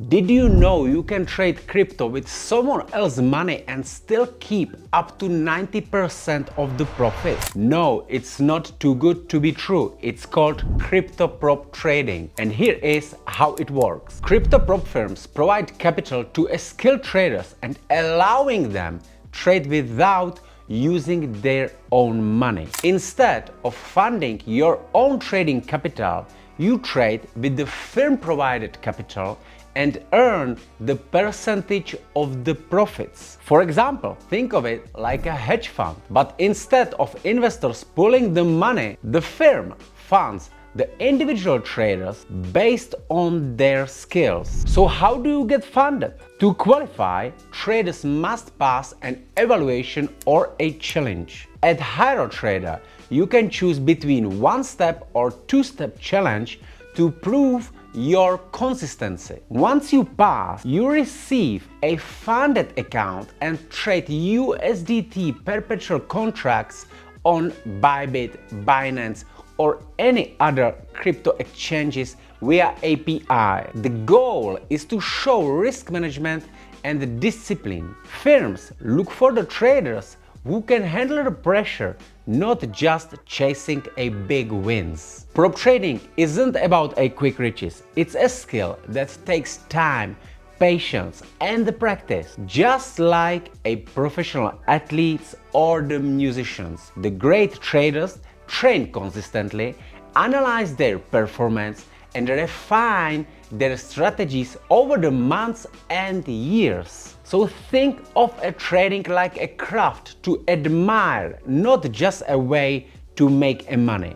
Did you know you can trade crypto with someone else's money and still keep up to 90% of the profit? No, it's not too good to be true. It's called crypto prop trading. And here is how it works. Crypto prop firms provide capital to skilled traders and allowing them trade without using their own money. Instead of funding your own trading capital, you trade with the firm provided capital and earn the percentage of the profits. For example, think of it like a hedge fund, but instead of investors pulling the money, the firm funds the individual traders based on their skills. So how do you get funded? To qualify, traders must pass an evaluation or a challenge. At HyroTrader, you can choose between one-step or two-step challenge to prove your consistency. Once you pass, you receive a funded account and trade USDT perpetual contracts on Bybit, Binance, or any other crypto exchanges via API. The goal is to show risk management and discipline. Firms look for the traders who can handle the pressure, not just chasing a big wins. Prop trading isn't about a quick riches. It's a skill that takes time, patience, and practice. Just like a professional athletes or the musicians, the great traders train consistently, analyze their performance, and refine their strategies over the months and years. So think of a trading like a craft to admire, not just a way to make money.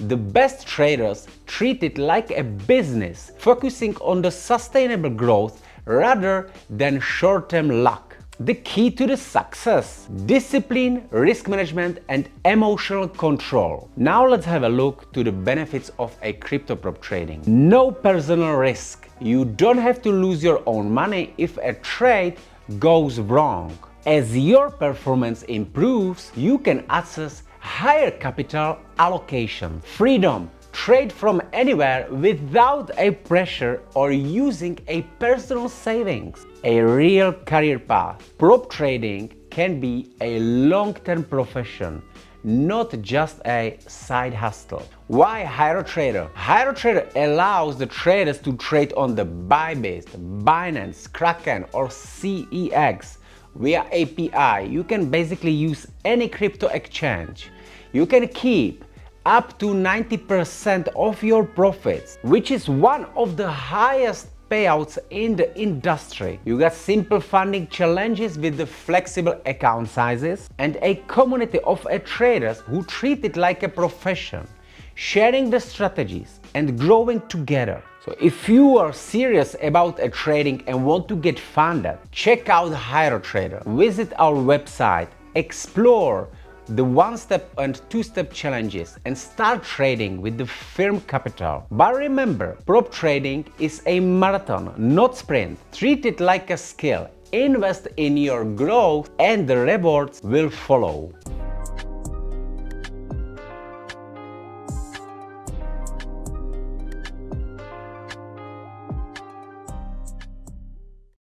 The best traders treat it like a business, focusing on the sustainable growth rather than short-term luck. The key to the success: discipline, risk management, and emotional control. Now let's have a look to the benefits of a crypto prop trading. No personal risk. You don't have to lose your own money if a trade goes wrong. As your performance improves, you can access higher capital allocation, freedom, trade from anywhere without a pressure or using a personal savings. A real career path. Prop trading can be a long-term profession, not just a side hustle. Why HyroTrader? HyroTrader allows the traders to trade on the Bybit, Binance, Kraken, or CEX via API. You can basically use any crypto exchange. You can keep up to 90% of your profits, which is one of the highest payouts in the industry. You got simple funding challenges with the flexible account sizes and a community of traders who treat it like a profession, sharing the strategies and growing together. So if you are serious about trading and want to get funded, check out HyroTrader. Visit our website, explore the one-step and two-step challenges and start trading with the firm capital. But remember, prop trading is a marathon, not sprint. Treat it like a skill. Invest in your growth and the rewards will follow.